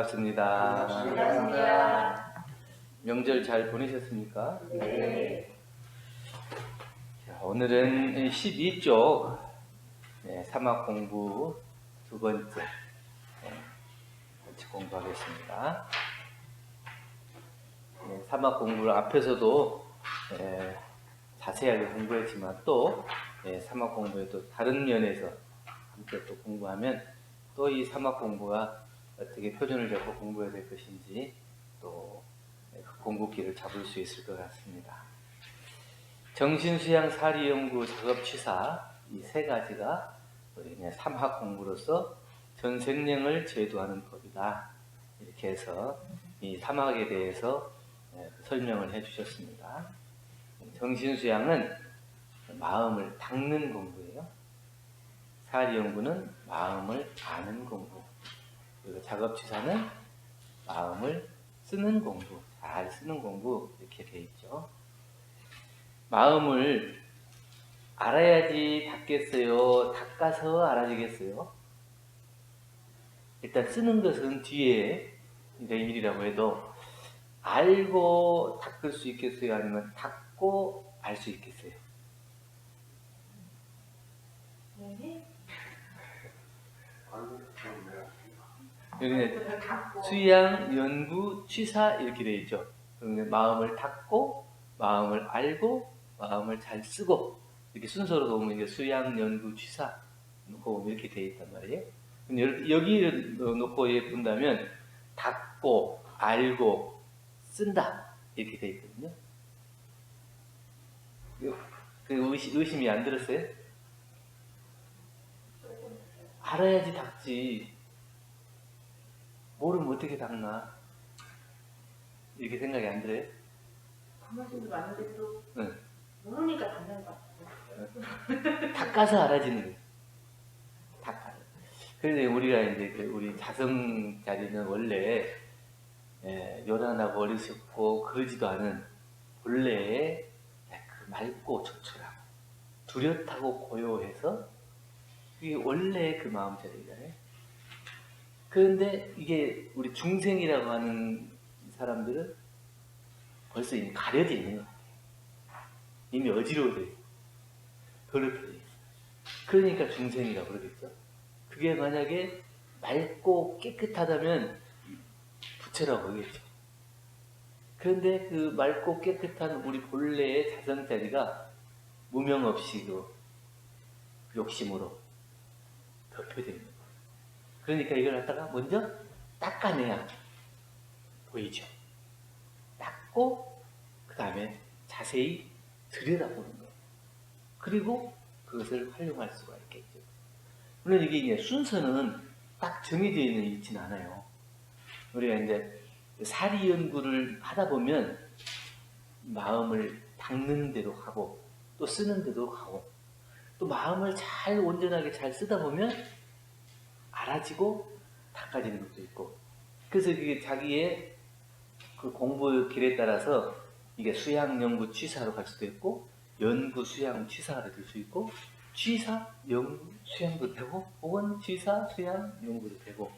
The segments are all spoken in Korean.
반갑습니다. 반갑습니다. 명절 잘 보내셨습니까? 네. 자, 오늘은 12쪽 사막 공부 두 번째 같이 공부하겠습니다. 사막 공부를 앞에서도 자세하게 공부했지만 또 사막 공부의 또 다른 면에서 함께 또 공부하면 또 이 사막 공부가 어떻게 표준을 잡고 공부해야 될 것인지 또 그 공부길을 잡을 수 있을 것 같습니다. 정신수양 사리연구 작업취사 이 세 가지가 우리 삼학 공부로서 전 생명을 제도하는 법이다. 이렇게 해서 이 삼학에 대해서 설명을 해 주셨습니다. 정신수양은 마음을 닦는 공부예요. 사리연구는 마음을 아는 공부. 그리고 작업취사는 마음을 쓰는 공부, 잘 쓰는 공부 이렇게 되어 있죠. 마음을 알아야지 닦겠어요? 닦아서 알아지겠어요? 일단 쓰는 것은 뒤에 내 일이라고 해도 알고 닦을 수 있겠어요? 아니면 닦고 알 수 있겠어요? 여기는 수양, 연구, 취사 이렇게 되어 있죠. 그러면 마음을 닦고, 마음을 알고, 마음을 잘 쓰고 이렇게 순서로 보면 이제 수양, 연구, 취사 놓고 이렇게 되어 있단 말이에요. 여기를 놓고 본다면 닦고, 알고, 쓴다 이렇게 되어 있거든요. 그 의심이 안 들었어요? 알아야지 닦지. 모르면 어떻게 닦나? 이렇게 생각이 안 들어요? 그 말씀도 맞는데 또 응. 모르니까 닦는 것 같아요. 닦아서 알아지는 거예요. 닦아서. 그런데 우리가 이제 우리 자성 자리는 원래 요란하고 어리석고 그러지도 않은 본래의 그 맑고 조촐하고 뚜렷하고 고요해서 그게 원래 그 마음 자리잖아요. 그런데 이게 우리 중생이라고 하는 사람들은 벌써 이미 가려져 있는 것 같아요. 이미 어지러워져 있어요. 더럽혀져 있어요. 그러니까 중생이라고 그러겠죠. 그게 만약에 맑고 깨끗하다면 부처라고 그러겠죠. 그런데 그 맑고 깨끗한 우리 본래의 자성자리가 무명 없이 그 욕심으로 덮여져 있는 거예요. 그러니까 이걸 갖다가 먼저 닦아내야 보이죠. 닦고 그 다음에 자세히 들여다보는 거예요. 그리고 그것을 활용할 수가 있겠죠. 물론 이게 이제 순서는 딱 정해져 있지는 않아요. 우리가 이제 사리 연구를 하다 보면 마음을 닦는 대로 하고 또 쓰는 대로 하고 또 마음을 잘 온전하게 잘 쓰다 보면 알아지고 닦아지는 것도 있고 그래서 이게 자기의 그 공부 길에 따라서 이게 수양, 연구, 취사로 갈 수도 있고 연구, 수양, 취사가 될 수 있고 취사, 연구, 수양도 되고 혹은 취사, 수양, 연구도 되고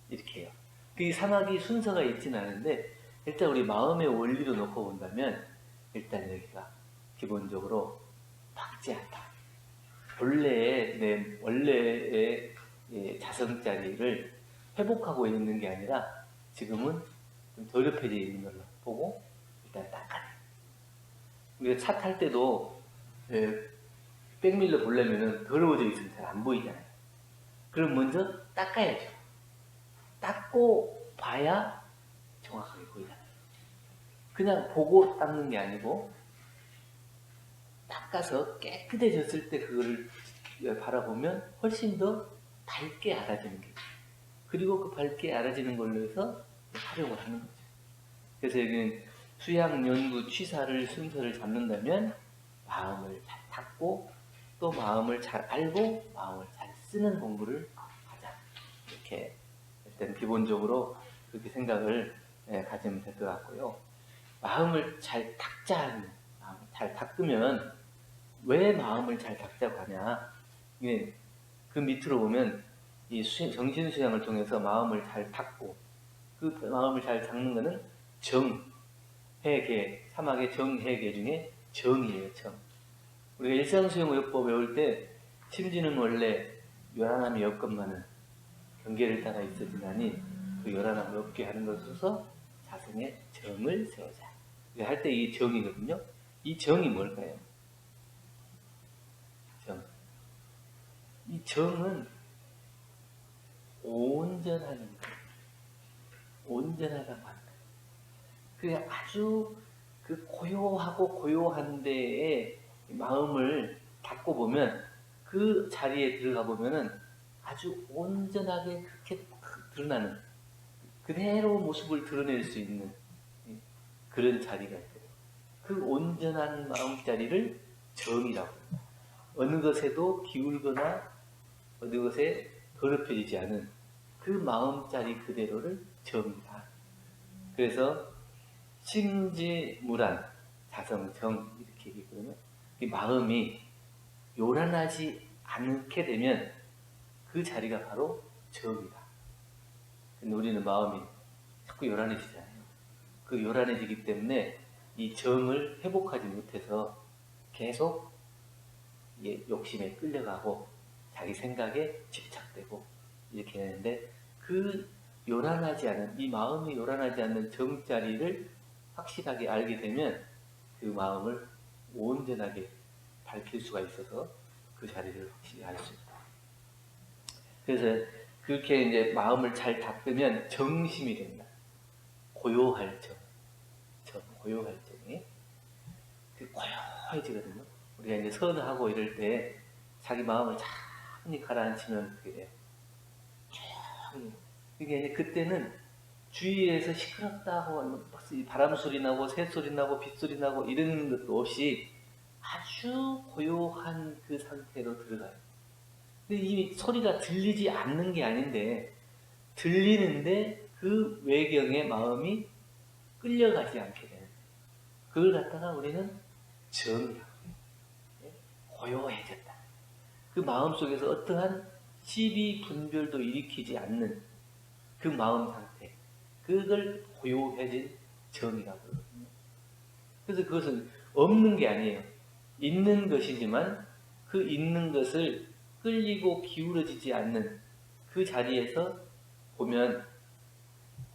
이렇게 해요. 그 사막이 순서가 있지는 않은데 일단 우리 마음의 원리로 놓고 본다면 일단 여기가 기본적으로 박제한다. 원래의 자성자리를 회복하고 있는 게 아니라 지금은 좀 더럽혀져 있는 걸로 보고 일단 닦아내. 우리가 차 탈 때도 백밀러 보려면 더러워져 있으면 잘 안 보이잖아요. 그럼 먼저 닦아야죠. 닦고 봐야 정확하게 보이잖아요. 그냥 보고 닦는 게 아니고 닦아서 깨끗해졌을 때 그거를 바라보면 훨씬 더 밝게 알아지는 거죠. 그리고 그 밝게 알아지는 걸로 해서 활용을 하는 거죠. 그래서 여기는 수양, 연구, 취사를 순서를 잡는다면 마음을 잘 닦고 또 마음을 잘 알고 마음을 잘 쓰는 공부를 하자. 이렇게 일단 기본적으로 그렇게 생각을 가지면 될 것 같고요. 마음을 잘 닦자. 마음을 잘 닦으면 왜 마음을 잘 닦자고 하냐. 그 밑으로 보면 이 정신수양을 통해서 마음을 잘 닦고 그 그 마음을 잘 닦는 거는 정, 해계, 사막의 정해계 중에 정이에요. 정. 우리가 일상수용요법 외울 때 심지는 원래 요란함이 엮건만은 경계를 따라 있어지나니 그 요란함이 없게 하는 것으로서 자성의 정을 세우자. 할 때 이 정이거든요. 이 정이 뭘까요? 정. 이 정은 온전하는 거예요. 온전하다고 하는 거예요. 그게 아주 그 고요하고 고요한 데에 마음을 닫고 보면 그 자리에 들어가 보면은 아주 온전하게 그렇게 드러나는 그대로 모습을 드러낼 수 있는 그런 자리가 있어요. 그 온전한 마음자리를 정이라고 합니다. 어느 것에도 기울거나 어느 것에 더럽혀지지 않은 그 마음자리 그대로를 정이다. 그래서 심지무란 자성정 이렇게 얘기했거든요. 이 마음이 요란하지 않게 되면 그 자리가 바로 정이다. 근데 우리는 마음이 자꾸 요란해지잖아요. 그 요란해지기 때문에 이 정을 회복하지 못해서 계속 욕심에 끌려가고 자기 생각에 집착되고 이렇게 되는데 그 요란하지 않은 이 마음이 요란하지 않는 정자리를 확실하게 알게 되면 그 마음을 온전하게 밝힐 수가 있어서 그 자리를 확실히 알 수 있다. 그래서 그렇게 이제 마음을 잘 닦으면 정심이 된다. 고요할 정, 고요할 정이 그 고요해지거든요. 우리가 이제 선하고 이럴 때 자기 마음을 차분히 가라앉히면 그게 돼요. 조용히. 그게 이제 그때는 주위에서 시끄럽다고 바람 소리 나고 새 소리 나고 빗 소리 나고 이런 것도 없이 아주 고요한 그 상태로 들어가요. 근데 이 소리가 들리지 않는 게 아닌데 들리는데 그 외경에 마음이 끌려가지 않게 되는 거예요. 그걸 갖다가 우리는 정이라고 해요. 고요해졌다. 그 마음 속에서 어떠한 시비 분별도 일으키지 않는 그 마음 상태, 그걸 고요해진 정이라고 그러거든요. 그래서 그것은 없는 게 아니에요. 있는 것이지만 그 있는 것을 끌리고 기울어지지 않는 그 자리에서 보면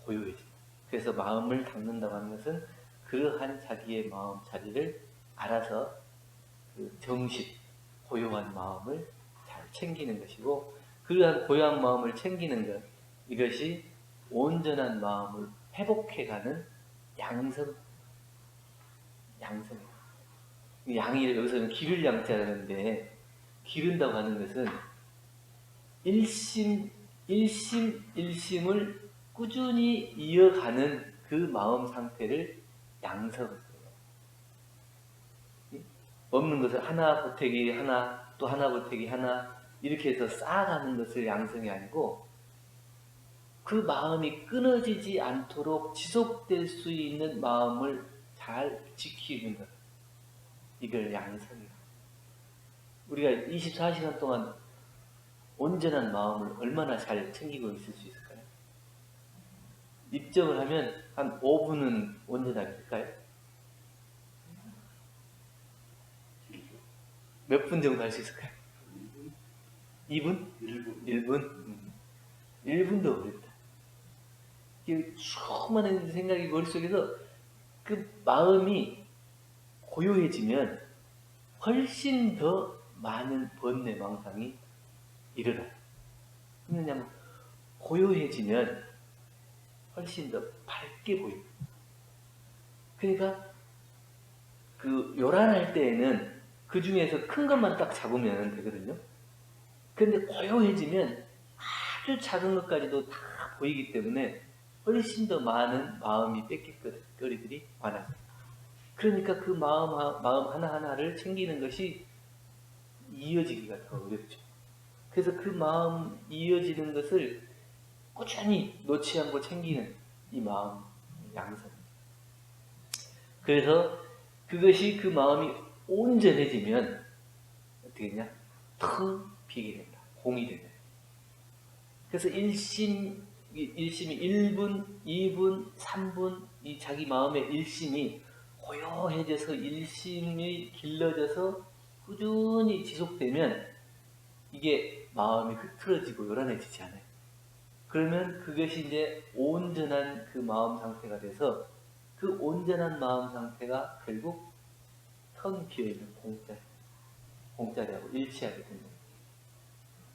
고요해집니다. 그래서 마음을 닦는다고 하는 것은 그러한 자기의 마음 자리를 알아서 그 정식, 고요한 마음을 잘 챙기는 것이고, 그러한 고요한 마음을 챙기는 것, 이것이 온전한 마음을 회복해가는 양성. 양이 여기서는 기를 양자라는데, 기른다고 하는 것은 일심을 꾸준히 이어가는 그 마음 상태를 양성을 해요. 없는 것을 하나 보태기 하나, 또 하나 보태기 하나, 이렇게 해서 쌓아가는 것을 양성이 아니고, 그 마음이 끊어지지 않도록 지속될 수 있는 마음을 잘 지키는 것. 이걸 양성이에요. 우리가 24시간 동안 온전한 마음을 얼마나 잘 챙기고 있을 수 있을까요? 입정을 하면 한 5분은 온전하게 될까요? 몇 분 정도 할 수 있을까요? 2분? 1분? 1분도 어렵다. 수많은 생각이 머릿속에서 그 마음이 고요해지면 훨씬 더 많은 번뇌 망상이 일어나요. 왜냐하면 고요해지면 훨씬 더 밝게 보여요. 그러니까 그 요란할 때에는 그 중에서 큰 것만 딱 잡으면 되거든요. 근데 고요해지면 아주 작은 것까지도 다 보이기 때문에 훨씬 더 많은 마음이 뺏길거리들이 많아요. 그러니까 그 마음 하나하나를 챙기는 것이 이어지기가 더 어렵죠. 그래서 그 마음 이어지는 것을 꾸준히 놓지 않고 챙기는 이 마음 양성. 그래서 그것이 그 마음이 온전해지면 어떻게 되냐? 텅 비게 된다. 공이 된다. 그래서 일심 일심이 1분, 2분, 3분 이 자기 마음의 일심이 고요해져서 일심이 길러져서 꾸준히 지속되면 이게 마음이 흐트러지고 요란해지지 않아요. 그러면 그것이 이제 온전한 그 마음 상태가 돼서 그 온전한 마음 상태가 결국 텅 비어있는 공짜리하고 일치하게 됩니다.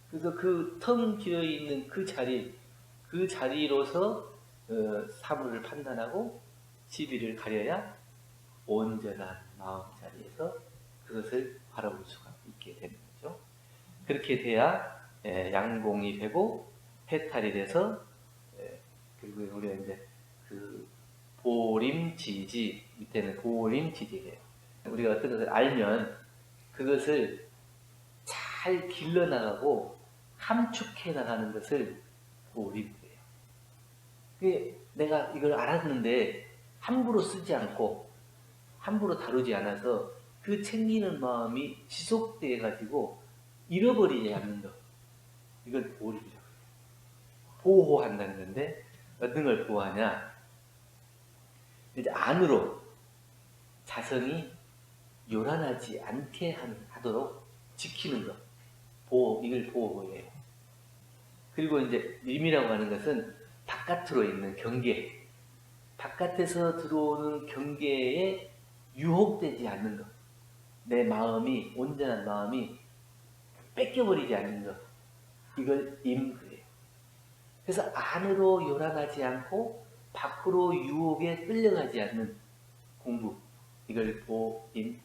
그래서 그 텅 비어있는 그 자리로서 사물을 판단하고 시비를 가려야 온전한 마음 자리에서 그것을 바라볼 수가 있게 되는 거죠. 그렇게 돼야 양공이 되고 해탈이 돼서 결국에 우리가 이제 그 보림지지 밑에는 보림지지예요. 우리가 어떤 것을 알면 그것을 잘 길러나가고 함축해 나가는 것을 보림이에요. 내가 이걸 알았는데 함부로 쓰지 않고 함부로 다루지 않아서 그 챙기는 마음이 지속돼 가지고 잃어버리지 않는 것. 이걸 보림이라고 해요. 보호한다는 건데 어떤 걸 보호하냐? 이제 안으로 자성이 요란하지 않게 하도록 지키는 것. 이걸 보호해요. 그리고 이제 림이라고 하는 것은 바깥으로 있는 경계. 바깥에서 들어오는 경계에 유혹되지 않는 것. 내 마음이, 온전한 마음이 뺏겨버리지 않는 것. 이걸 임그래요. 그래서 안으로 요란하지 않고 밖으로 유혹에 끌려가지 않는 공부. 이걸 보임.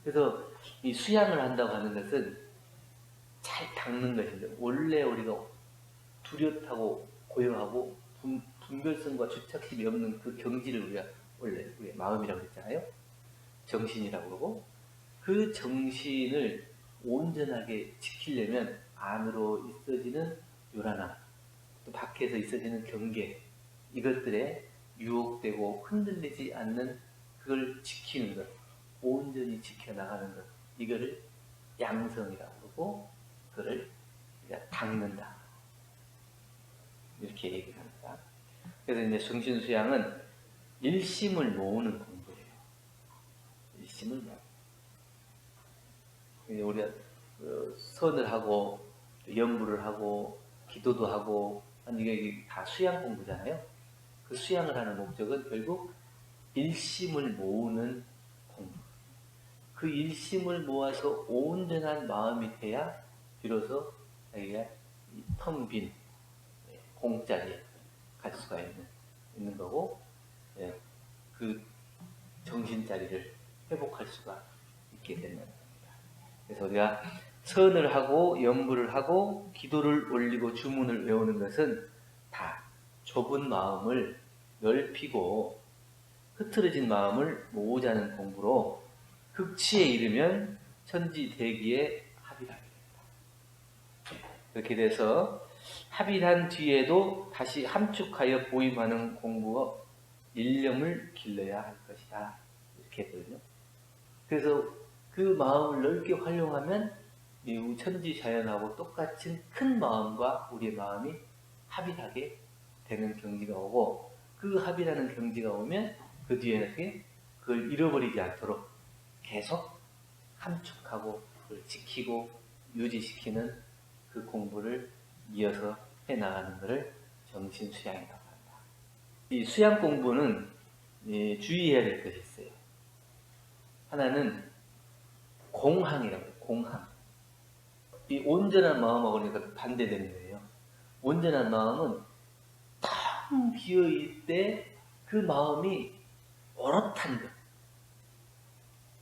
그래서 이 수양을 한다고 하는 것은 잘 닦는 것인데 원래 우리가 뚜렷하고 고요하고 분별성과 주착심이 없는 그 경지를 우리가 원래 우리의 마음이라고 했잖아요. 정신이라고 그러고 그 정신을 온전하게 지키려면 안으로 있어지는 요란함, 또 밖에서 있어지는 경계, 이것들에 유혹되고 흔들리지 않는 그걸 지키는 것, 온전히 지켜나가는 것, 이거를 양성이라고 그러고 그걸 우리가 닦는다, 이렇게 얘기를 합니다. 그래서 이제 정신수양은 일심을 모으는 공부예요. 일심을 모으는. 우리가 선을 하고 연부를 하고 기도도 하고 이게 다 수양 공부잖아요. 그 수양을 하는 목적은 결국 일심을 모으는 공부. 그 일심을 모아서 온전한 마음이 돼야 비로소 자기가 텅 빈 공짜리에 갈 수가 있는 거고, 그 정신자리를 회복할 수가 있게 되는 겁니다. 그래서 우리가 선을 하고 연부를 하고 기도를 올리고 주문을 외우는 것은 다 좁은 마음을 넓히고 흐트러진 마음을 모으자는 공부로 극치에 이르면 천지대기에 합일하게 됩니다. 그렇게 돼서 합일한 뒤에도 다시 함축하여 보임하는 공부와 일념을 길러야 할 것이다, 이렇게 했거든요. 그래서 그 마음을 넓게 활용하면 이 천지자연하고 똑같은 큰 마음과 우리의 마음이 합일하게 되는 경지가 오고, 그 합일하는 경지가 오면 그 뒤에 그걸 잃어버리지 않도록 계속 함축하고 그걸 지키고 유지시키는 그 공부를 이어서 해나가는 것을 정신수양이라고 합니다. 이 수양 공부는 주의해야 될 것이 있어요. 하나는 공항이라고 해요. 공항. 이 온전한 마음하고는 반대되는 거예요. 온전한 마음은 텅 비어있을 때 그 마음이 오롯한 것.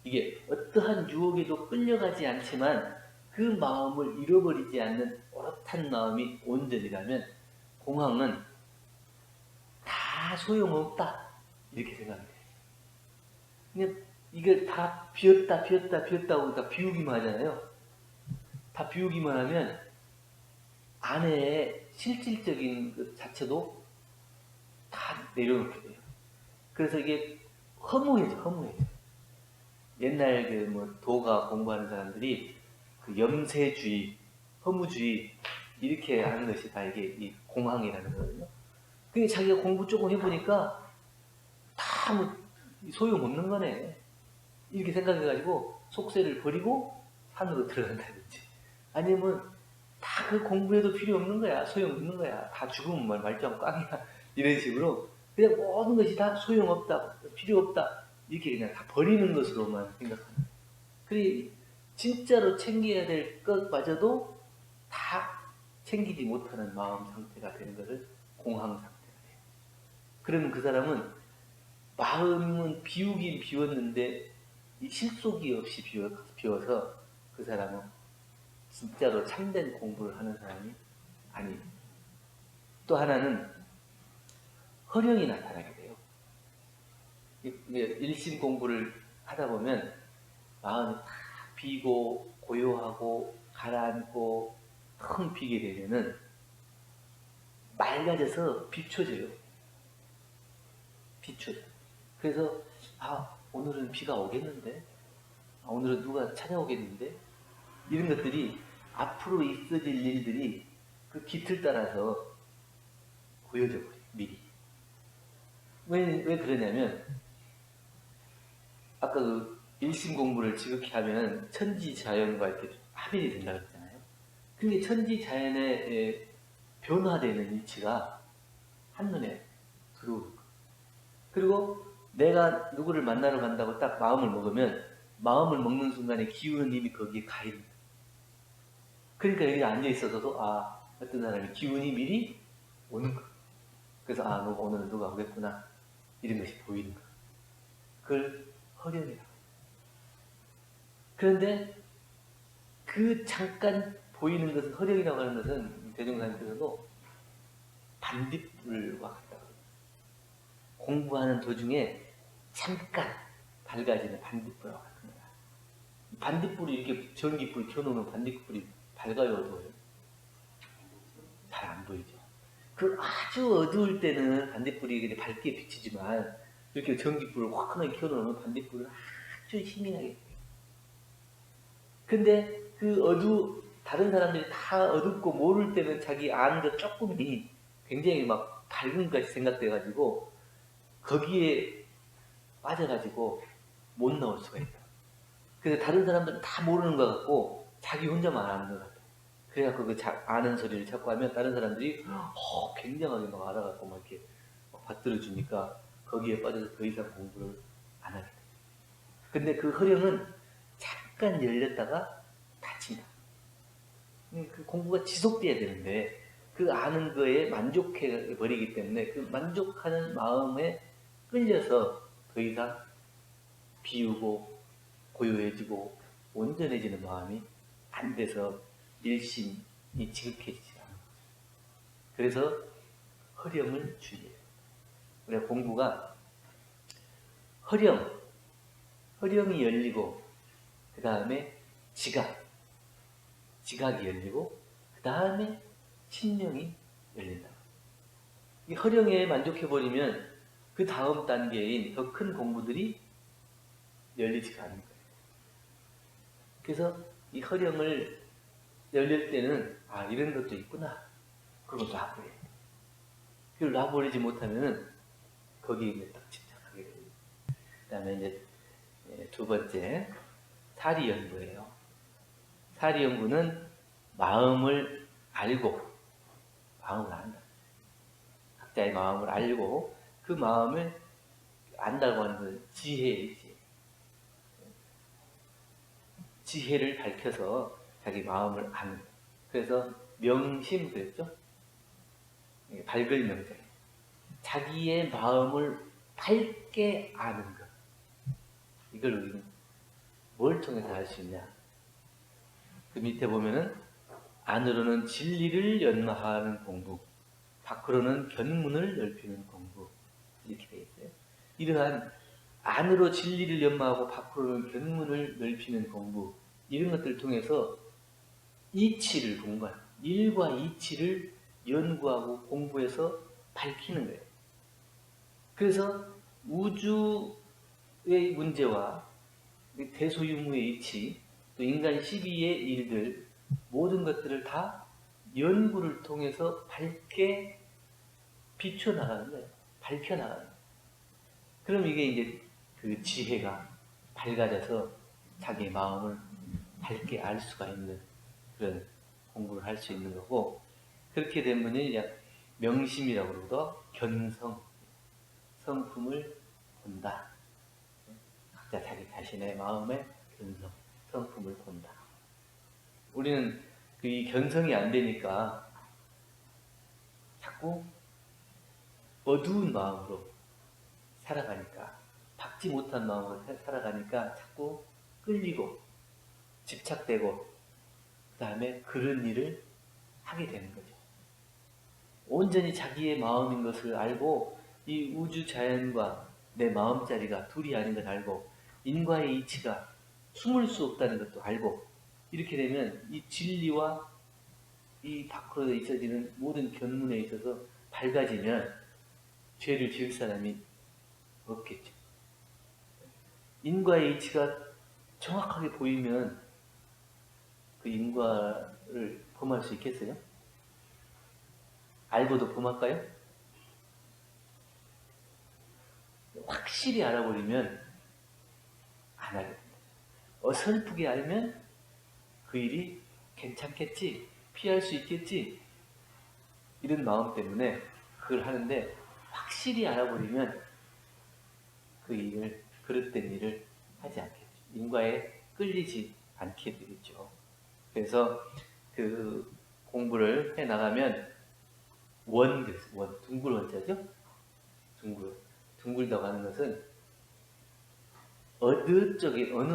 이게 어떠한 유혹에도 끌려가지 않지만 그 마음을 잃어버리지 않는 오롯한 마음이 온전이라면, 공항은 다 소용없다, 이렇게 생각해요. 그냥 이걸 다 비웠다고 다 비우기만 하잖아요. 다 비우기만 하면 안에 실질적인 그 자체도 다 내려놓게 돼요. 그래서 이게 허무해져. 옛날 도가 공부하는 사람들이 그 염세주의, 허무주의, 이렇게 하는 것이 다 이게 이 공항이라는 거거든요. 근데 자기가 공부 조금 해보니까 다 뭐 소용없는 거네. 이렇게 생각해가지고 속세를 버리고 산으로 들어간다든지 아니면 다 그 공부해도 필요 없는 거야. 소용없는 거야. 다 죽으면 말짱 꽝이야. 이런 식으로 그냥 모든 것이 다 소용없다. 필요 없다. 이렇게 그냥 다 버리는 것으로만 생각하는 거야. 그래 진짜로 챙겨야 될 것마저도 다 챙기지 못하는 마음 상태가 되는 것을 공황 상태가 돼요. 그러면 그 사람은 마음은 비우긴 비웠는데 이 실속이 없이 비워서 그 사람은 진짜로 참된 공부를 하는 사람이 아니에요. 또 하나는 허령이 나타나게 돼요. 일심 공부를 하다 보면 마음이 다 비고 고요하고 가라앉고 텅 비게 되면은 맑아져서 비춰져요. 비춰져. 그래서 오늘은 비가 오겠는데, 오늘은 누가 찾아오겠는데, 이런 것들이 앞으로 있어질 일들이 그 깃을 따라서 보여져 버려요. 미리. 왜 그러냐면 아까 그 일심 공부를 지극히 하면 천지자연과 이렇게 합일이 된다고 했잖아요. 그게 천지자연의 변화되는 이치가 한눈에 들어오는 거예요. 그리고 내가 누구를 만나러 간다고 딱 마음을 먹으면 마음을 먹는 순간에 기운은 이미 거기에 가 있는 거예요. 그러니까 여기 앉아 있어서도 어떤 사람이 기운이 미리 오는 거예요. 그래서 오늘은 누가 오겠구나 이런 것이 보이는 거예요. 그걸 허령이라고. 그런데 그 잠깐 보이는 것은 허령이라고 하는 것은 대종사님께서도 반딧불과 같다고. 공부하는 도중에 잠깐 밝아지는 반딧불과 같은 거야. 반딧불이 이렇게 전기불 켜놓으면 반딧불이 밝아요, 어두워요? 잘 안 보이죠. 그 아주 어두울 때는 반딧불이 밝게 비치지만 이렇게 전기불을 화끈하게 켜놓으면 반딧불은 아주 힘이 나게 돼요. 근데 그 다른 사람들이 다 어둡고 모를 때는 자기 아는 것 조금이 굉장히 막 밝은 것이 생각돼가지고 거기에 빠져가지고 못 나올 수가 있다. 그래서 다른 사람들은 다 모르는 것 같고 자기 혼자만 아는 것 같아. 그래갖고 아는 소리를 자꾸 하면 다른 사람들이 굉장하게 막 알아갖고 막 이렇게 받들어주니까 거기에 빠져서 더 이상 공부를 안 하게 돼. 근데 그 허령은 잠깐 열렸다가 닫힌다. 그 공부가 지속돼야 되는데 그 아는 거에 만족해 버리기 때문에 그 만족하는 마음에 끌려서 더 이상 비우고 고요해지고 온전해지는 마음이 안 돼서 일심이 지극해지지 않아요. 그래서 허령을 주의해요. 우리가 공부가 허령이 열리고 그 다음에 지각이 열리고 그 다음에 신명이 열린다. 이 허령에 만족해버리면 그 다음 단계인 더 큰 공부들이 열리지가 않는 거예요. 그래서 이 허령을 열릴 때는 이런 것도 있구나. 그걸 놔버려요. 그걸 놔버리지 못하면은 거기에 딱 집착하게 됩니다. 그 다음에 이제 두 번째 사리연구예요. 사리연구는 마음을 안다. 각자의 마음을 알고 그 마음을 안다고 하는 건 지혜이지. 지혜를 밝혀서 자기 마음을 아는. 그래서 명심 그랬죠? 밝을 명제. 자기의 마음을 밝게 아는 것. 이걸 우리는 뭘 통해서 알 수 있냐? 그 밑에 보면은 안으로는 진리를 연마하는 공부, 밖으로는 견문을 넓히는 공부 이렇게 되어 있어요. 이러한 안으로 진리를 연마하고 밖으로는 견문을 넓히는 공부 이런 것들을 통해서 이치를 공부하는 일과 이치를 연구하고 공부해서 밝히는 거예요. 그래서 우주의 문제와 대소유무의 이치 또 인간 시비의 일들 모든 것들을 다 연구를 통해서 밝게 비춰나가는 거예요. 밝혀나가는 거예요. 그럼 이게 이제 그 지혜가 밝아져서 자기의 마음을 밝게 알 수가 있는 그런 공부를 할 수 있는 거고, 그렇게 되면 이제 명심이라고 그러고 견성, 성품을 본다. 각자 자기 자신의 마음의 견성, 성품을 본다. 우리는 이 견성이 안 되니까 자꾸 어두운 마음으로 살아가니까, 밝지 못한 마음으로 살아가니까 자꾸 끌리고 집착되고 그 다음에 그런 일을 하게 되는 거죠. 온전히 자기의 마음인 것을 알고 이 우주 자연과 내 마음자리가 둘이 아닌 걸 알고 인과의 이치가 숨을 수 없다는 것도 알고, 이렇게 되면 이 진리와 이 밖으로 있어지는 모든 견문에 있어서 밝아지면 죄를 지을 사람이 없겠죠. 인과의 이치가 정확하게 보이면 그 인과를 범할 수 있겠어요? 알고도 범할까요? 확실히 알아버리면 안 하게 됩니다. 어설프게 알면 그 일이 괜찮겠지, 피할 수 있겠지, 이런 마음 때문에 그걸 하는데, 확실히 알아버리면 그 일을, 그릇된 일을 하지 않겠죠. 인과에 끌리지 않게 되겠죠. 그래서 그 공부를 해 나가면 원, 둥글 원자죠? 둥글다고 하는 것은 어느 쪽에, 어느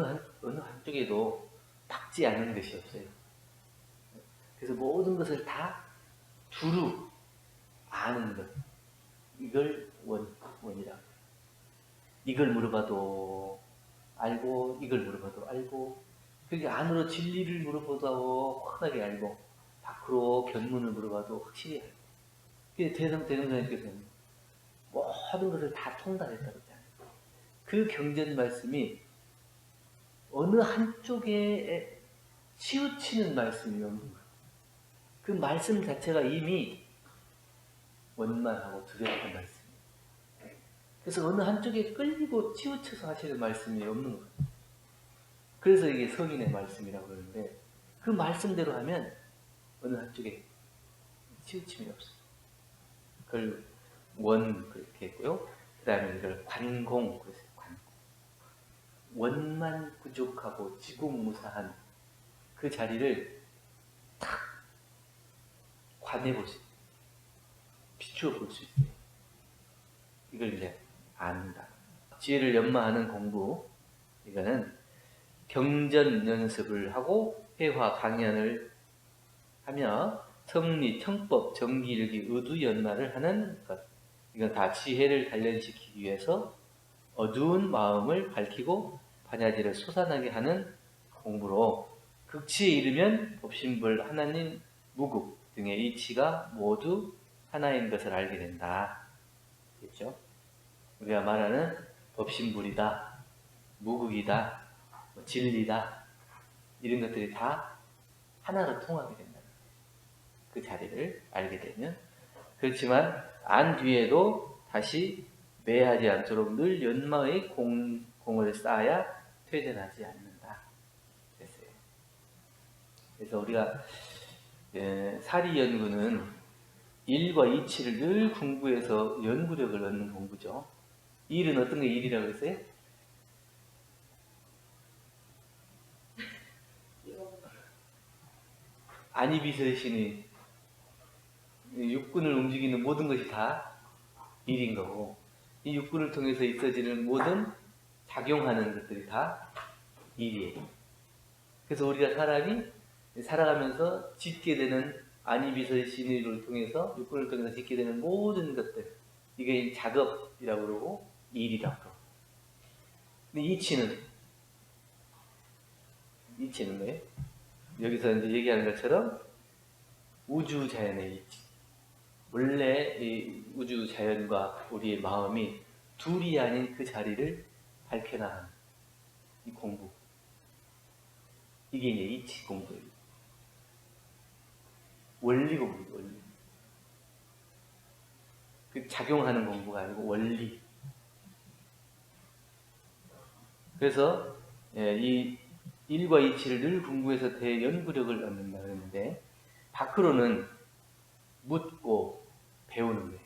한쪽에도 박지 않은 것이 없어요. 그래서 모든 것을 다 두루 아는 것. 이걸 원이라. 이걸 물어봐도 알고, 이걸 물어봐도 알고, 그게 안으로 진리를 물어봐도 확하게 알고, 밖으로 견문을 물어봐도 확실히 알고. 그게 대성사님께서는 모든 것을 다 통달했다고 했잖아요. 그 경전 말씀이 어느 한쪽에 치우치는 말씀이 없는 거예요. 그 말씀 자체가 이미 원만하고 두렵던 말씀이에요. 그래서 어느 한쪽에 끌리고 치우쳐서 하시는 말씀이 없는 거예요. 그래서 이게 성인의 말씀이라고 그러는데, 그 말씀대로 하면 어느 한쪽에 치우침이 없어요. 그걸 그렇게 했고요. 그 다음에 이걸 관공, 그랬어요. 관공. 원만 부족하고 지공무사한 그 자리를 탁 관해볼 수 있어요. 비추어 볼 수 있어요. 이걸 이제 안다. 지혜를 연마하는 공부, 이거는 경전 연습을 하고 회화 강연을 하며 성리, 청법, 정기일기, 의두 연마를 하는 것. 이건 다 지혜를 단련시키기 위해서 어두운 마음을 밝히고 반야지를 솟아나게 하는 공부로, 극치에 이르면 법신불, 하나님, 무국 등의 이치가 모두 하나인 것을 알게 된다. 그렇죠? 우리가 말하는 법신불이다, 무국이다, 진리다, 이런 것들이 다 하나로 통하게 된다. 그 자리를 알게 되면. 그렇지만 안 뒤에도 다시 매하지 않도록 늘 연마의 공을 쌓아야 퇴전하지 않는다. 그랬어요. 그래서 우리가 사리 연구는 일과 이치를 늘 공부해서 연구력을 얻는 공부죠. 일은 어떤 게 일이라고 했어요? 안이비설신이 육군을 움직이는 모든 것이 다 일인 거고, 이 육군을 통해서 있어지는 모든 작용하는 것들이 다 일이에요. 그래서 우리가 사람이 살아가면서 짓게 되는 안이비설신을 통해서, 육군을 통해서 짓게 되는 모든 것들, 이게 작업이라고 그러고 일이라고 그러고. 근데 이치는 뭐예요? 여기서 이제 얘기하는 것처럼 우주 자연의 이치. 원래 이 우주 자연과 우리의 마음이 둘이 아닌 그 자리를 밝혀나가는 이 공부. 이게 이제 이치 공부예요. 원리 공부, 원리. 그 작용하는 공부가 아니고 원리. 그래서 이 일과 이치를 늘 궁구해서 대연구력을 얻는다 그랬는데 밖으로는 묻고 배우는 거예요.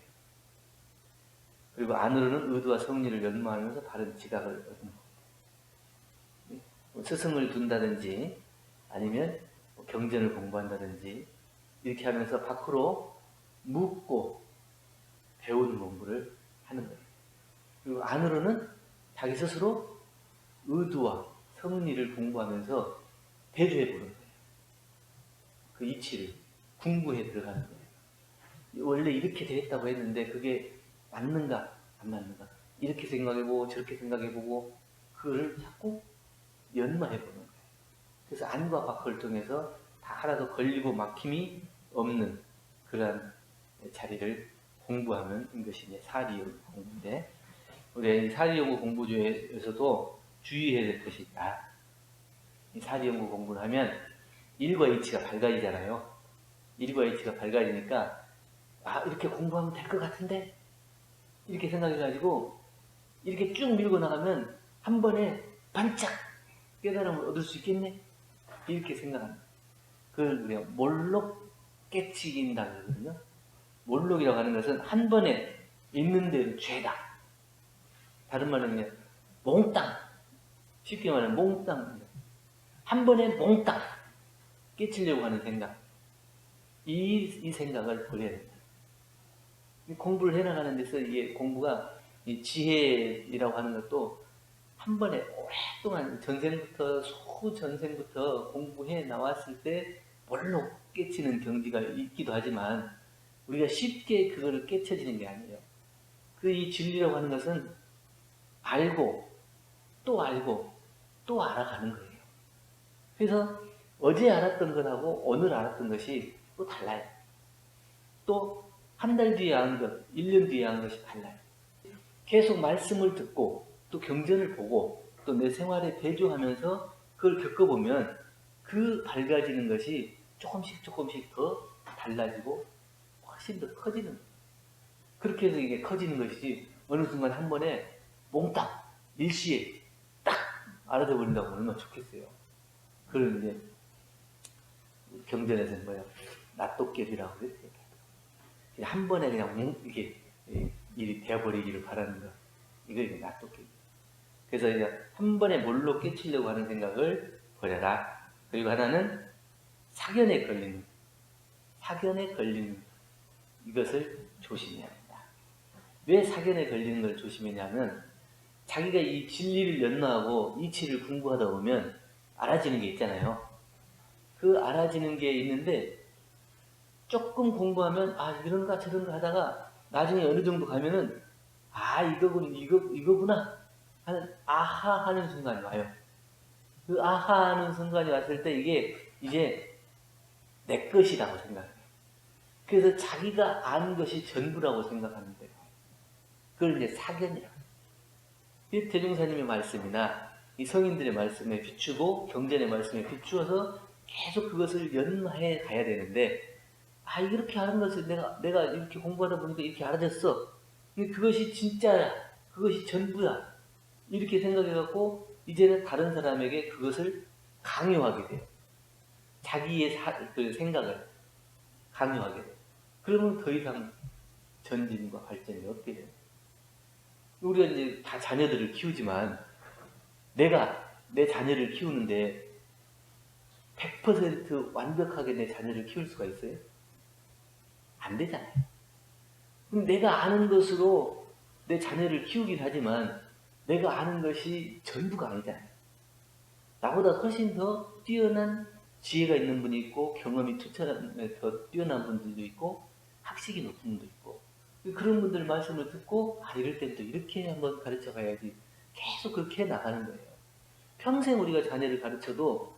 그리고 안으로는 의도와 성리를 연마하면서 바른 지각을 얻는 거예요. 스승을 둔다든지 아니면 경전을 공부한다든지 이렇게 하면서 밖으로 묻고 배우는 공부를 하는 거예요. 그리고 안으로는 자기 스스로 의도와 성리를 공부하면서 대조해 보는 거예요. 그 이치를 궁구해 들어가는 거예요. 원래 이렇게 되었다고 했는데 그게 맞는가 안 맞는가 이렇게 생각해보고 저렇게 생각해보고 그거를 자꾸 연마해보는 거예요. 그래서 안과 밖을 통해서 다 하나도 걸리고 막힘이 없는 그러한 자리를 공부하는 것이 이제 사리연구 공부인데 우리 이 사리연구 공부 중에서도 주의해야 될 것이 있다. 이 사리연구 공부를 하면 일과 이치가 밝아지잖아요. 일과 이치가 밝아지니까 아 이렇게 공부하면 될 것 같은데 이렇게 생각해가지고 이렇게 쭉 밀고 나가면 한 번에 반짝 깨달음을 얻을 수 있겠네 이렇게 생각합니다. 그걸 우리가 몰록 깨치긴다 그러거든요. 몰록이라고 하는 것은 한 번에 있는 대로 죄다. 다른 말은 그냥 몽땅 쉽게 말하면 몽땅 한 번에 몽땅 깨치려고 하는 생각 이 생각을 버려야 된다. 공부를 해나가는 데서 이게 공부가 이 지혜이라고 하는 것도 한 번에 오랫동안 전생부터 소전생부터 공부해 나왔을 때 뭘로 깨치는 경지가 있기도 하지만 우리가 쉽게 그거를 깨쳐지는 게 아니에요. 그 이 진리라고 하는 것은 알고 또 알아가는 거예요. 그래서 어제 알았던 것하고 오늘 알았던 것이 또 달라요. 또 한 달 뒤에 한 것, 1년 뒤에 한 것이 달라요. 계속 말씀을 듣고 또 경전을 보고 또 내 생활에 대조하면서 그걸 겪어보면 그 밝아지는 것이 조금씩 더 달라지고 훨씬 더 커지는 거예요. 그렇게 해서 이게 커지는 것이지 어느 순간 한 번에 몽땅 일시에 딱 알아져 버린다고 얼마나 좋겠어요. 그걸 이제 경전에서는 뭐야 낫도깨비라고 그랬어요. 한 번에 그냥 이게 일이 되어버리기를 바라는 거. 이걸 이제 낫도깨비. 그래서 이제 한 번에 뭘로 깨치려고 하는 생각을 버려라. 그리고 하나는 사견에 걸리는 이것을 조심해야 한다. 왜 사견에 걸리는 걸 조심하냐면 자기가 이 진리를 연마하고 이치를 공부하다 보면 알아지는 게 있잖아요. 그 알아지는 게 있는데 조금 공부하면 아 이런가 저런가 하다가 나중에 어느 정도 가면은 아 이거구나 하는 아하 하는 순간이 와요. 그 아하 하는 순간이 왔을 때 이게 이제 내 것이라고 생각해요. 그래서 자기가 아는 것이 전부라고 생각하는 거예요. 그걸 이제 사견이라고 해요. 이 대종사님의 말씀이나 이 성인들의 말씀에 비추고 경전의 말씀에 비추어서 계속 그것을 연마해 가야 되는데 아 이렇게 하는 것을 내가 이렇게 공부하다 보니까 이렇게 알아졌어. 그것이 진짜야. 그것이 전부야. 이렇게 생각해갖고 이제는 다른 사람에게 그것을 강요하게 돼요. 자기의 그 생각을 강요하게 돼요. 그러면 더 이상 전진과 발전이 없게 돼요. 우리가 이제 다 자녀들을 키우지만 내가 내 자녀를 키우는데 100% 완벽하게 내 자녀를 키울 수가 있어요? 안 되잖아요. 그럼 내가 아는 것으로 내 자녀를 키우긴 하지만 내가 아는 것이 전부가 아니잖아요. 나보다 훨씬 더 뛰어난 지혜가 있는 분이 있고 경험이 더 뛰어난 분들도 있고 학식이 높은 분도 있고 그런 분들 말씀을 듣고 아 이럴 땐 또 이렇게 한번 가르쳐 가야지 계속 그렇게 나가는 거예요. 평생 우리가 자녀를 가르쳐도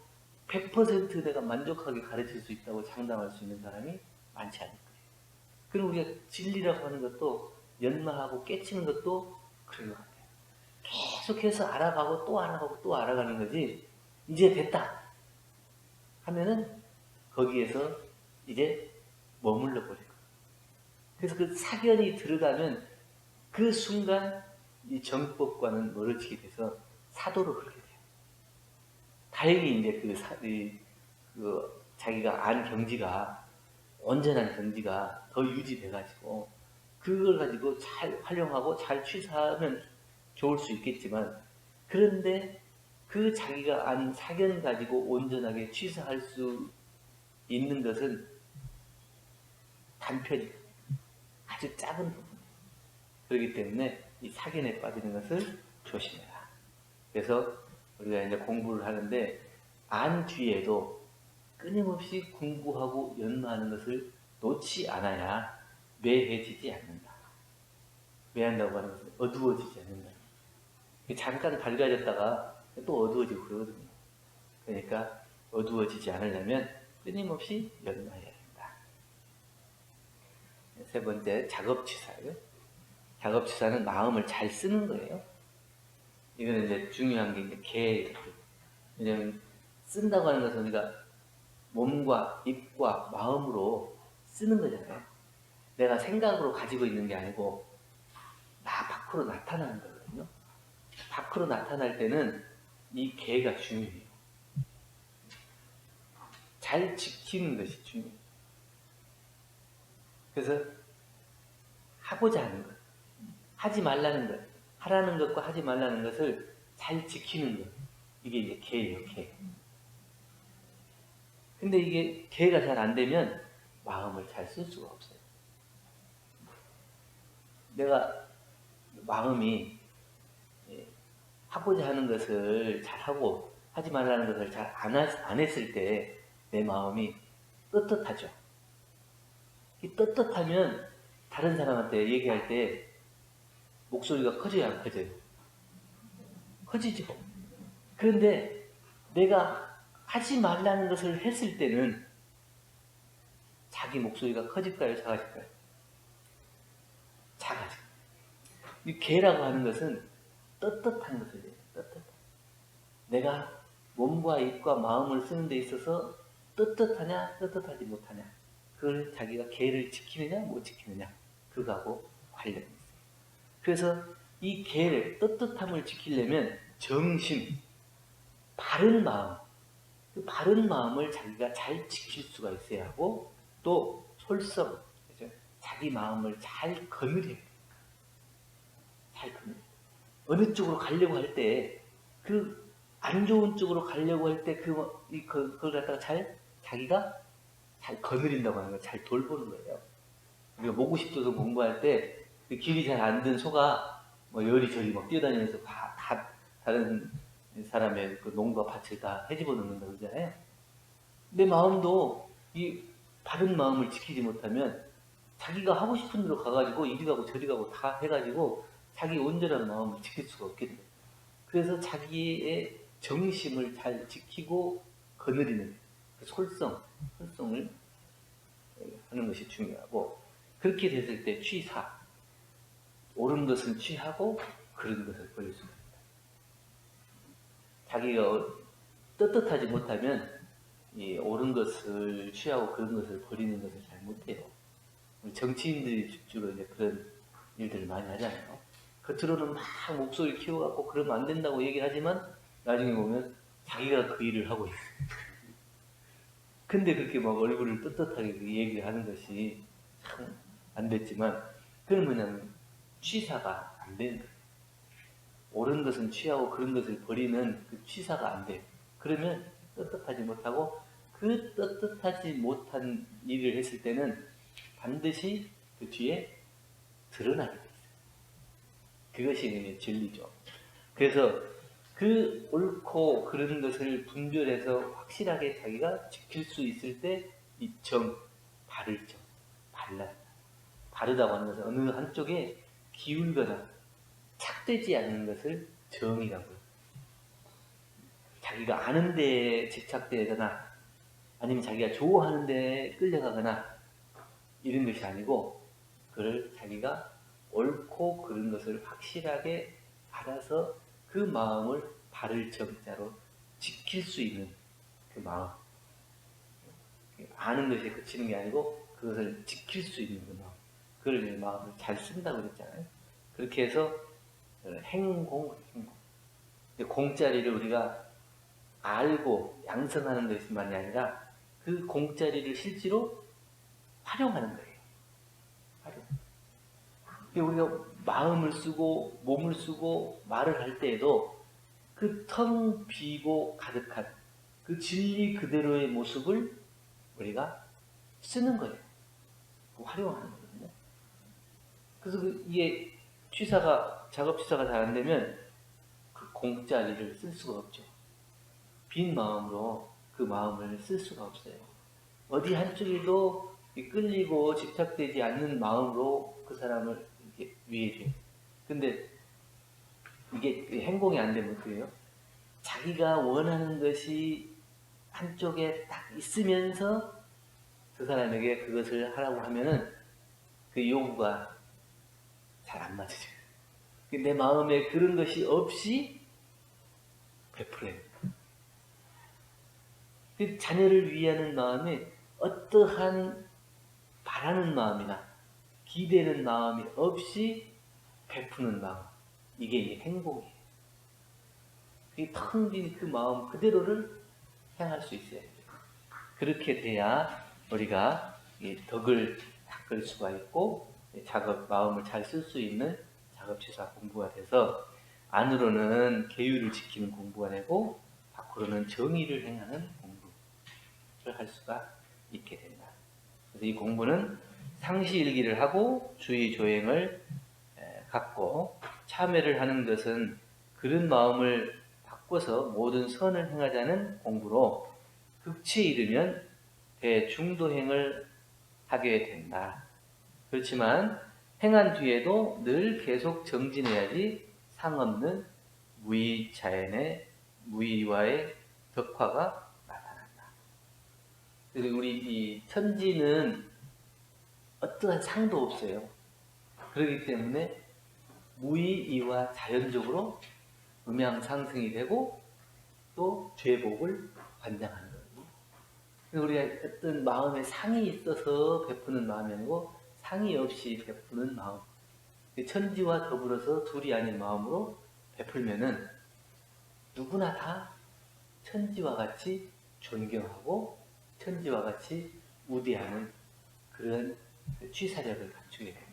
100% 내가 만족하게 가르칠 수 있다고 장담할 수 있는 사람이 많지 않을 거예요. 그리고 우리가 진리라고 하는 것도 연마하고 깨치는 것도 그런 것 같아요. 계속해서 알아가고 또 알아가고 또 알아가는 거지 이제 됐다 하면은 거기에서 이제 머물러 버리고. 그래서 그 사견이 들어가면 그 순간 이 정법과는 멀어지게 돼서 사도로 흐르게 돼요. 다행히 이제 그 자기가 안 경지가 온전한 경지가 더 유지돼가지고 그걸 가지고 잘 활용하고 잘 취사하면 좋을 수 있겠지만, 그런데 그 자기가 안 사견 가지고 온전하게 취사할 수 있는 것은 단편이 아주 작은 부분. 그렇기 때문에 이 사견에 빠지는 것을 조심해라. 그래서 우리가 이제 공부를 하는데 안 뒤에도 끊임없이 공부하고 연마하는 것을 놓지 않아야 매해지지 않는다. 매한다고 하는 것은 어두워지지 않는다. 잠깐 밝아졌다가 또 어두워지고 그러거든요. 그러니까 어두워지지 않으려면 끊임없이 연마해야 된다. 세 번째, 작업취사예요. 작업취사는 마음을 잘 쓰는 거예요. 이거는 이제 중요한 게 이제 계예요. 왜냐면 쓴다고 하는 것은 우리가 몸과 입과 마음으로 쓰는 거잖아요. 내가 생각으로 가지고 있는 게 아니고 나 밖으로 나타나는 거거든요. 밖으로 나타날 때는 이 계가 중요해요. 잘 지키는 것이 중요해요. 그래서 하고자 하는 것, 하지 말라는 것, 하라는 것과 하지 말라는 것을 잘 지키는 것, 이게 이제 계예요, 계. 근데 이게 계가 잘 안 되면 마음을 잘 쓸 수가 없어요. 내가 마음이 하고자 하는 것을 잘하고 하지 말라는 것을 잘 안 했을 때 내 마음이 떳떳하죠. 이 떳떳하면 다른 사람한테 얘기할 때 목소리가 커져야 안 커져요? 커지죠. 그런데 내가 하지 말라는 것을 했을 때는 자기 목소리가 커질까요? 작아질까요? 작아져. 이 계라고 하는 것은 떳떳한 것을 해요. 떳떳한. 내가 몸과 입과 마음을 쓰는 데 있어서 떳떳하냐 떳떳하지 못하냐, 그걸 자기가 계를 지키느냐 못 지키느냐, 그거하고 관련이 있어요. 그래서 이 계를, 떳떳함을 지키려면 정심, 바른 마음, 그 바른 마음을 자기가 잘 지킬 수가 있어야 하고, 또 솔성, 그죠? 자기 마음을 잘 거느려야 돼요. 잘 거느려. 어느 쪽으로 가려고 할 때, 그 안 좋은 쪽으로 가려고 할 때 그걸 갖다가 자기가 잘 거느린다고 하는 걸 잘 돌보는 거예요. 우리가 보고 싶어서 공부할 때 그 길이 잘 안 든 소가 뭐 요리저리 막 뛰어다니면서 다른 사람의 그 농과 밭을 다 헤집어 놓는다 그러잖아요. 내 마음도 이 바른 마음을 지키지 못하면 자기가 하고 싶은 대로 가가지고 이리 가고 저리 가고 다 해가지고 자기 온전한 마음을 지킬 수가 없게 돼요. 그래서 자기의 정심을 잘 지키고 거느리는 그 솔성을 하는 것이 중요하고, 그렇게 됐을 때 취사, 옳은 것은 취하고 그른 것을 버릴 수가 있다. 자기가 떳떳하지 못하면 이 옳은 것을 취하고 그른 것을 버리는 것을 잘 못해요. 우리 정치인들이 주로 이제 그런 일들을 많이 하잖아요. 겉으로는 막 목소리 키워갖고 그러면 안 된다고 얘기를 하지만 나중에 보면 자기가 그 일을 하고 있어요. 근데 그렇게 막 얼굴을 떳떳하게 그 얘기를 하는 것이 참 안 됐지만, 그건 뭐냐면 취사가 안 되는 거예요. 옳은 것은 취하고 그런 것을 버리는 그 취사가 안 돼요. 그러면 떳떳하지 못하고, 그 떳떳하지 못한 일을 했을 때는 반드시 그 뒤에 드러나게 돼 있어요. 그것이 진리죠. 그래서 그 옳고 그런 것을 분별해서 확실하게 자기가 지킬 수 있을 때 이 정, 바를 정, 바르다고 하는 것은 어느 한쪽에 기울거나 착되지 않는 것을 정이라고 해요. 자기가 아는 데에 집착되거나 아니면 자기가 좋아하는 데에 끌려가거나 이런 것이 아니고, 그걸 자기가 옳고 그른 것을 확실하게 알아서 그 마음을 바를 정자로 지킬 수 있는 그 마음. 아는 것에 그치는 게 아니고 그것을 지킬 수 있는 그 마음, 그걸 이제 마음을 잘 쓴다고 그랬잖아요. 그렇게 해서 행공. 공짜리를 우리가 알고 양성하는 것만이 아니라 그 공짜리를 실제로 활용하는 거예요. 활용. 우리가 마음을 쓰고 몸을 쓰고 말을 할 때에도 그 텅 비고 가득한 그 진리 그대로의 모습을 우리가 쓰는 거예요. 활용하는 거거든요. 그래서 이게 작업 취사가 잘 안 되면 그 공짜리를 쓸 수가 없죠. 빈 마음으로 그 마음을 쓸 수가 없어요. 어디 한쪽에도 끌리고 집착되지 않는 마음으로 그 사람을 이렇게 위해줘요. 근데 이게 행동이 안 되면 어떻게 해요? 자기가 원하는 것이 한쪽에 딱 있으면서 그 사람에게 그것을 하라고 하면은 그 요구가 잘 안 맞아져요. 내 마음에 그런 것이 없이 베풀어요. 자녀를 위하는 마음에 어떠한 바라는 마음이나 기대는 마음이 없이 베푸는 마음, 이게 행복이에요. 텅 빈 그 마음 그대로를 향할 수 있어야 돼요. 그렇게 돼야 우리가 덕을 닦을 수가 있고 마음을 잘 쓸 수 있는 작업취사 공부가 돼서 안으로는 계율을 지키는 공부가 되고 밖으로는 정의를 행하는 공부를 할 수가 있게 된다. 그래서 이 공부는 상시일기를 하고 주의조행을 갖고 참회를 하는 것은 그런 마음을 바꿔서 모든 선을 행하자는 공부로 극치에 이르면 대중도행을 하게 된다. 그렇지만 행한 뒤에도 늘 계속 정진해야지 상없는 무의와의 덕화가 나타난다. 그리고 우리 이 천지는 어떠한 상도 없어요. 그렇기 때문에 무의와 자연적으로 음양상승이 되고 또 죄복을 관장하는 거예요. 우리가 어떤 마음에 상이 있어서 베푸는 마음이 아니고 상이 없이 베푸는 마음. 천지와 더불어서 둘이 아닌 마음으로 베풀면은 누구나 다 천지와 같이 존경하고 천지와 같이 우대하는 그런 취사력을 갖추게 됩니다.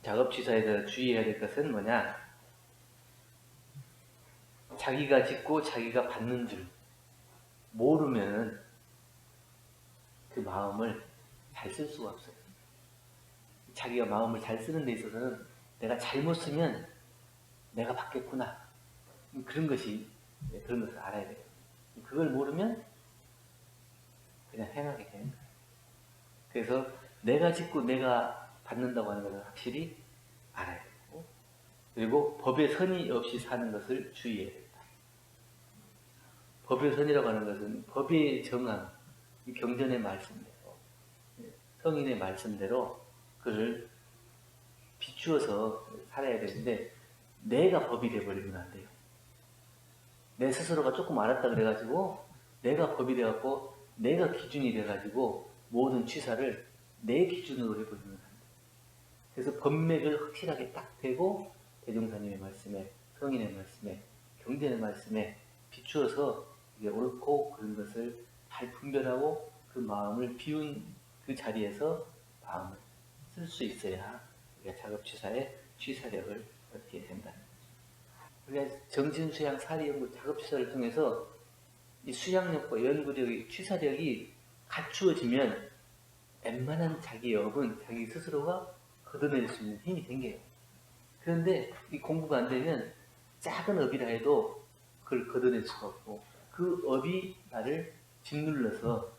작업취사에서 주의해야 될 것은 뭐냐? 자기가 짓고 자기가 받는 줄 모르면 그 마음을 잘 쓸 수가 없어요. 자기가 마음을 잘 쓰는 데 있어서는 내가 잘못 쓰면 내가 받겠구나. 그런 것을 알아야 돼요. 그걸 모르면 그냥 행하게 되는 거예요. 그래서 내가 짓고 내가 받는다고 하는 것을 확실히 알아야 되고, 그리고 법의 선이 없이 사는 것을 주의해야 된다. 법의 선이라고 하는 것은 법의 정한 이 경전의 말씀대로, 성인의 말씀대로 그를 비추어서 살아야 되는데 내가 법이 되어버리면 안 돼요. 내 스스로가 조금 알았다 그래가지고 내가 법이 돼갖고 내가 기준이 돼가지고 모든 취사를 내 기준으로 해버리면 안 돼요. 그래서 법맥을 확실하게 딱 대고 대종사님의 말씀에, 성인의 말씀에, 경전의 말씀에 비추어서 이게 옳고 그런 것을 잘 분별하고 그 마음을 비운 그 자리에서 마음을 쓸 수 있어야 우리가 작업취사의 취사력을 얻게 된다. 우리가 정신수양 사리연구 작업취사를 통해서 이 수양력과 연구력이, 취사력이 갖추어지면 웬만한 자기의 업은 자기 스스로가 걷어낼 수 있는 힘이 생겨요. 그런데 이 공부가 안 되면 작은 업이라 해도 그걸 걷어낼 수가 없고 그 업이 나를 짓눌러서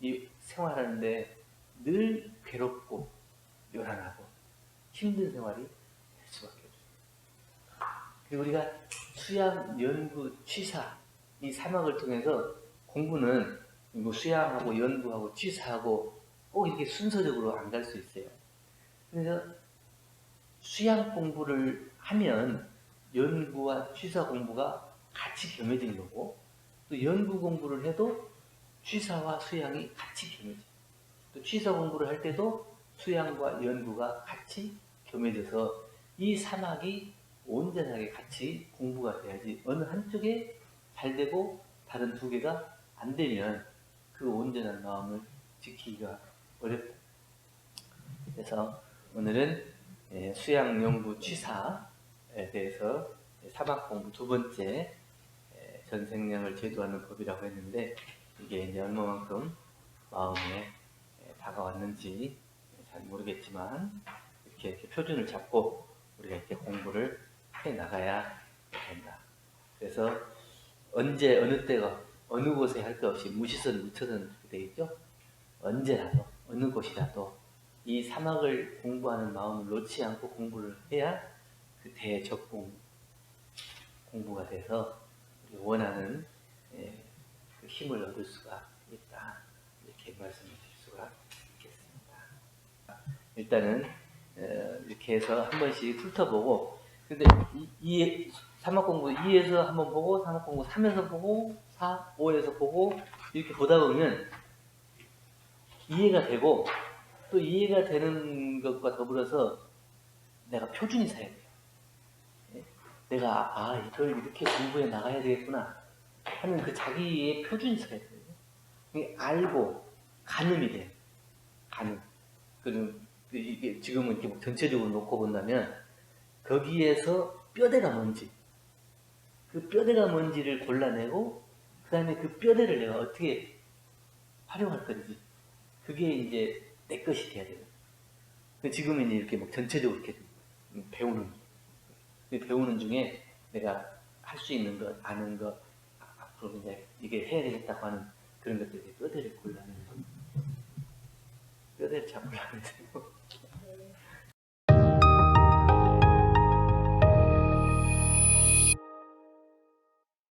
이 생활하는데 늘 괴롭고 요란하고 힘든 생활이 될 수밖에 없어요. 그리고 우리가 수양, 연구, 취사 이 사막을 통해서 공부는 뭐 수양하고 연구하고 취사하고 꼭 이렇게 순서적으로 안 갈 수 있어요. 그래서 수양 공부를 하면 연구와 취사 공부가 같이 겸해진 거고 또 연구 공부를 해도 취사와 수양이 같이 겸해져. 또 취사 공부를 할 때도 수양과 연구가 같이 겸해져서 이 사막이 온전하게 같이 공부가 돼야지 어느 한쪽에 잘 되고 다른 두 개가 안 되면 그 온전한 마음을 지키기가 어렵다. 그래서 오늘은 수양, 연구, 취사에 대해서 사막 공부 두 번째 전생량을 제도하는 법이라고 했는데 이게 이제 얼마만큼 마음에 다가왔는지 잘 모르겠지만 이렇게 표준을 잡고 우리가 이렇게 공부를 해 나가야 된다. 그래서 언제 어느 때가 어느 곳에 할 것 없이 무시선 무처선 이렇게 되어 있죠. 언제라도 어느 곳이라도 이 사막을 공부하는 마음을 놓지 않고 공부를 해야 그 대적공 공부가 돼서 우리 원하는 그 힘을 얻을 수가 있다. 이렇게 말씀을 드릴 수가 있겠습니다. 일단은 이렇게 해서 한 번씩 훑어보고 근데 이 사막 공부 2에서 한번 보고 사막 공부 3에서 보고 4, 5에서 보고 이렇게 보다 보면 이해가 되고 또 이해가 되는 것과 더불어서 내가 표준이 사야 돼요. 내가 이걸 이렇게 공부해 나가야 되겠구나 하는 그 자기의 표준이 있어야 돼요. 알고 가늠이 돼. 가늠. 그리고 이게 지금은 이렇게 뭐 전체적으로 놓고 본다면 거기에서 뼈대가 뭔지 그 뼈대가 뭔지를 골라내고 그 다음에 그 뼈대를 내가 어떻게 활용할 건지 그게 이제 내 것이 돼야 돼요. 지금은 이렇게 막 전체적으로 이렇게 배우는 중에 내가 할 수 있는 것, 아는 것, 앞으로 이제 이게 해야 되겠다고 하는 그런 것들이 뼈대를 골라내는 뼈대를 잡으려고 해요.